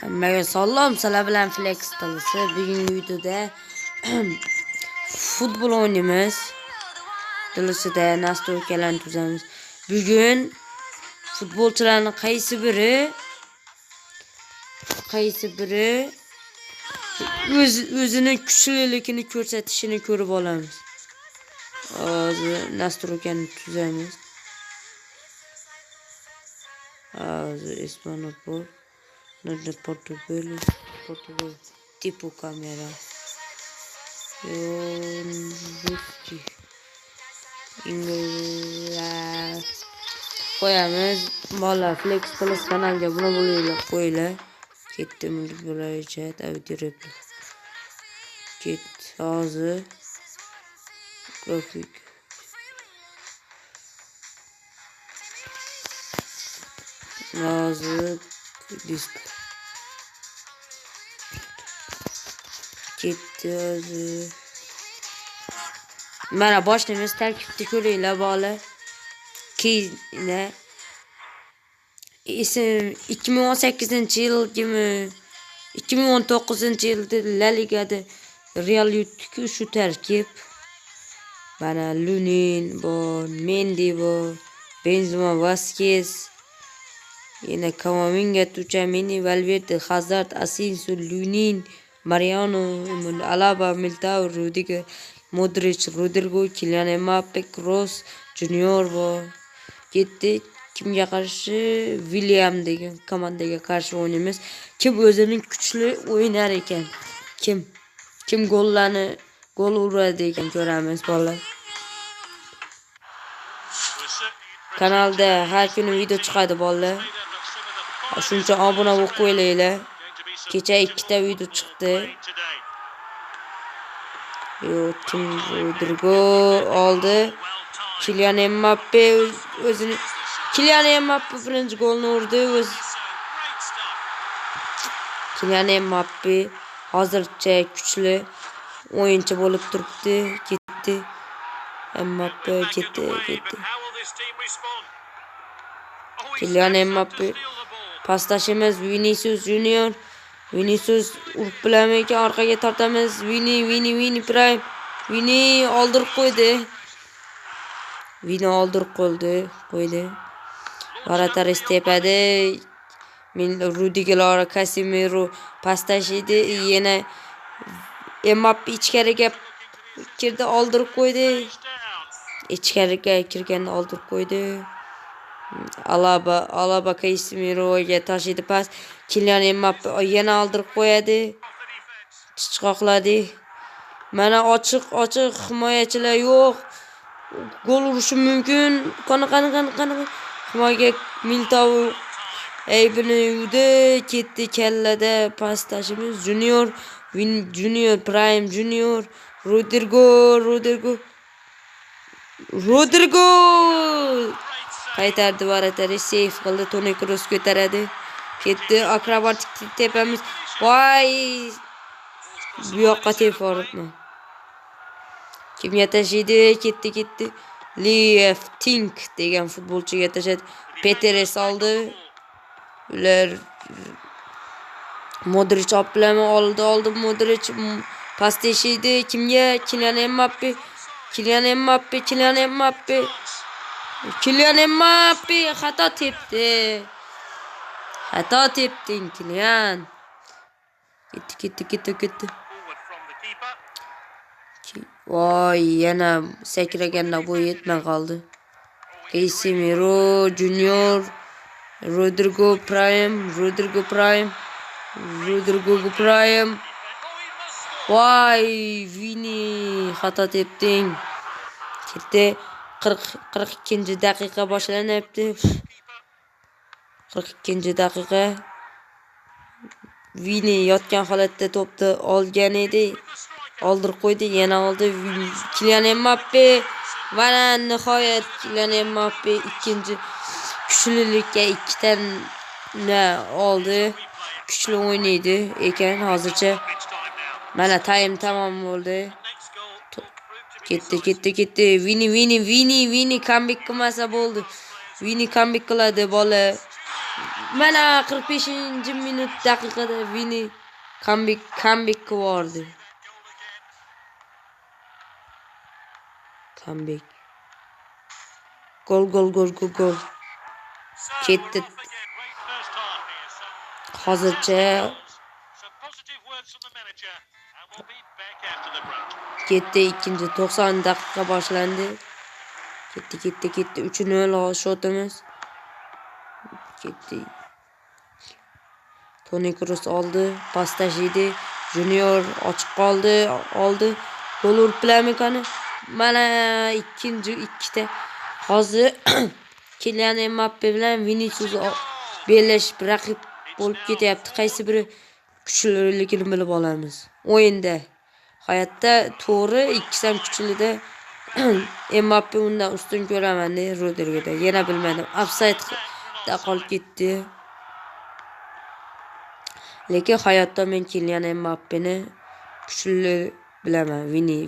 Hammaga salom, sizlar bilan Flex Talisi. Bugungi videoda futbol o'ynaymiz. Dilisida nastroykalarni tuzamiz. Bugun futbolchilarning qaysi biri o'zini kuchliligini ko'rsatishini ko'rib olamiz. Hozir nastroykani tuzamiz. Hozir Espanol de Portugal tipo kamera İngiliz koyamiz. Bola Flex Plus kanalga buni bo'linglar qo'yinglar. Ketdim bo'laycha audio ket hozir grafik hozir disk ketdi hozir. Mana boshlaymiz. Tarkibni ko'ringlar bola. Keyin ism 2018-yilgimi 2019-yilda La Ligada Real yutdi shu tarkib. Mana Lunin bor, Mendy bor, Benzema, Vasquez, yana Camavinga, Tchouaméni, Valverde, Hazard, Asensio, Lunin, Mariano, Alaba, Militao, Rudiger, Modric, Rodrigo, Kylian Mbappe, Kroos, Junior bor. Ketdi. Kimga qarshi? William degan komandaga qarshi o'ynaymiz. Kim o'zining kuchli o'ynar ekan? Kim gol uradi ekan ko'ramiz bolalar. Kanalda har kuni video chiqadi bolalar. Shuncha obuna bo'lib qo'yinglar. Kecha 2 ta video chiqdi. Kim Rodrigo oldi. Kylian Mbappe o'zini birinchi golni urdi. Kylian Mbappe hozircha kuchli o'yinchi bo'lib turibdi. Ketdi. Mbappe ketdi. Kylian Mbappe pastashimiz Vinicius Junior. Vinicius urib bilamaykan, orqaga tortamiz. Vini Prime. Vini oldirib qo'ydi. Varataris tepada. Rudiger, Casemiro pastashidi. Yana Mbappe ichkariga kirdi, oldirib qo'ydi. Ichkariga kirganda oldirib qo'ydi. Alaba Casemiroga tashidi pas. Kylian Mbappe yana oldirib qo'yadi. Chiqoqladi. Mana ochiq himoyachilar yo'q. Gol urishi mumkin. Qani. Himoyaga Militao aybini yuvdi. Ketdi kallada pastashimiz Junior Prime Junior Rodrigo qaytardi. Varatari save qildi. Toni Kroos ko'taradi. Ketdi. Akrobatik tepamiz. Voy! Bu yoqqa tepib olibman. Kimga tashidi? Ketdi. Lifting degan futbolchiga tashadi. Peteres oldi. Ular Modric oplami oldi. Modric pastashidi. Kimga? Kylian Mbappe xato tepding Kylian. Ketdi. Voy, yana sakraganda bu yetmay qoldi. Casemiro Junior, Rodrigo Prime. Voy, Vini xato tepding. Ketdi. 42-daqiqa boshlanyapti. 42-daqiqa. Vini yotgan holatda to'pni olgan edi. Oldirib qo'ydi, yana oldi. Kylian Mbappe va nihoyat Kylian Mbappe ikkinchi kuchlilikka 2 ta oldi. Kuchli o'ynaydi ekan hozircha. Mana time tamom bo'ldi. Ketdi. Vini comeback qilmasa bo'ldi. Vini comeback qiladi bola. Mana 45-minut daqiqada Vini comeback qildi. Comeback. Gol. Ketdi. Hozircha ketdi, ikkinchi 90 daqiqa boshlandi. Ketdi. 3-0 shotimiz. Ketdi. Toni Kroos oldi, pas tashlaydi. Junior ochiq qoldi, oldi. Gol urib bilamikani. Mana ikkinchi ikkita. Hozir Kylian Mbappe bilan Vinicius bellashib raqib bo'lib ketyapti. Qaysi biri kuchliligini bilib olamiz. O'yinda hayotda to'g'ri ikkisi ham kuchlida. Mbappe undan ustun ko'raman deb Rodrigoda. Yana bilmadim. Offside qolib ketdi. Lekin hayotda men Kylian Mbappeni kuchli bilaman.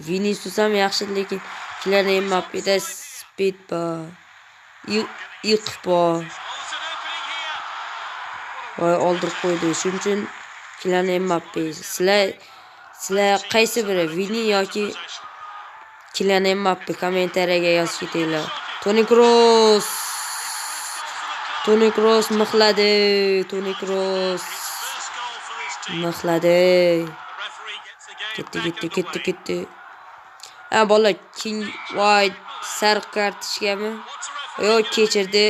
Vinicius ham yaxshi, lekin Kylian Mbappe'da speed bor. Yiq bor. Voy oldirib qo'ydi. Shuning uchun Kylian Mbappe. Sizlar qaysi biri, Vini yoki Kylian Mbappe kommentariyaga yozib ketinglar. Toni Kroos mixladi. Ketdi. Bola King White sariq kartochkami? Yo'q, kechirdi.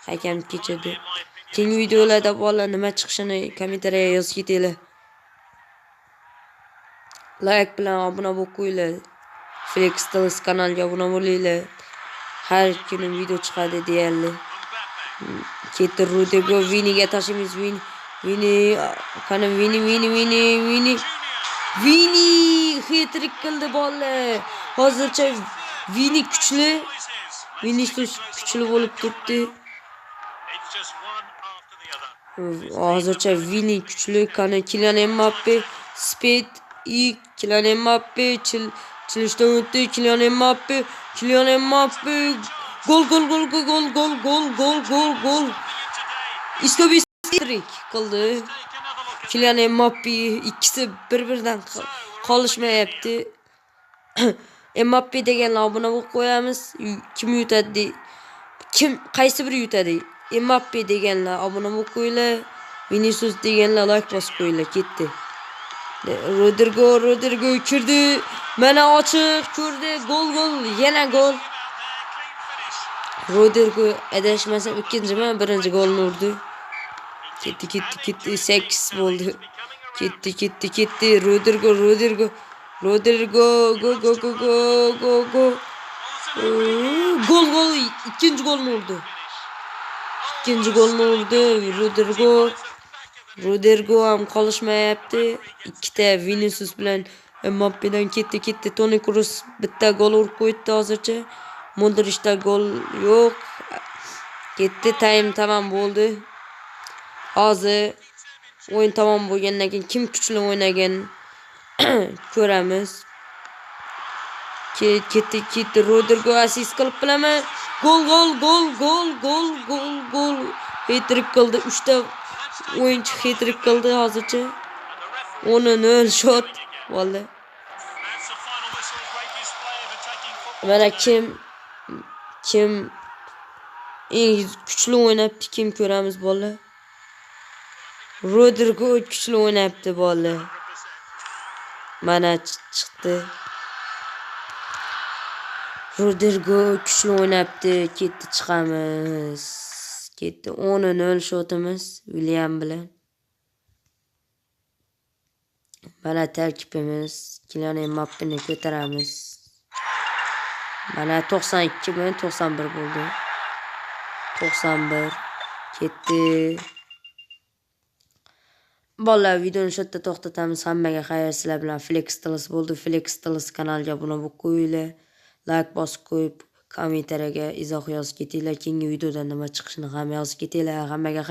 Hakam kechirdi. Keyingi videolarda bola nima chiqishini kommentariyaga yozib ketinglar. Like bilan obuna bo'lib qo'yinglar. Flex Stars kanaliga obuna bo'linglar. Har kuni video chiqadi deyarli. Ketdi Rodrigo, Viniga tashlaymiz. Vini hat-trick qildi bola. Hozircha Vini kuchli. Vinicius kuchli bo'lib turibdi. Hozircha Vini kuchli, qani Kylian Mbappe speed Kylian Mbappe chilishdan o'tdi. Kylian Mbappe gol. Iskobi hat-trick qildi. Kylian Mbappe ikkisi bir-biridan qolishmayapti. Mbappe deganlar obuna bo'lib qo'yamiz. Kim yutadi? Qaysi biri yutadi? Mbappe deganlar obuna bo'lib qo'yinglar. Vinicius deganlar like bosib qo'yinglar. Ketdi. Rodrigo kirdi. Mana ochiq ko'rdi. Gol. Yana gol. Rodrigo adashmasam birinchi golni urdi. Ketdi. 8 bo'ldi. Ketdi. Rodrigo. Gol. Ikkinchi golni urdi. Rodrigo ham qolishmayapti. Ikkita Vinicius bilan Mbappedan ketdi. Toni Kroos bitta gol urib qo'ydi hozircha. Modricda gol yo'q. Ketdi, time tamom bo'ldi. Hozir o'yin tamom bo'lgandan keyin kim kuchli o'ynagan ko'ramiz. Ketdi Rodrigo assist qilib bilaman. Gol. Hat-trick qildi. 3 ta o'yinchi hat-trick qildi hozircha. 10-0 shot. Valla. Mana kim eng kuchli o'ynabdi, kim ko'ramiz bola. Rodrigo kuchli o'ynabdi bola. Mana chiqdi. Rodrigo kuchli o'ynabdi. Ketdi, chiqamiz. Ketdi. 10-0 shotimiz William bilan. Mana tarkibimiz. Kylian Mbappe'ni ko'taramiz. Mana 92 bilan 91 bo'ldi. 91 ketdi. Bolalar, videoni shu yerda to'xtatamiz. Hammaga xayr, sizlar bilan Flex Stars bo'ldi. Flex Stars kanaliga obuna bo'lib qo'yinglar. Like bosib qo'yib, kommentariyaga izoh yozib ketinglar. Keyingi videoda nima chiqishini ham yozib ketinglar. Hammaga xayr.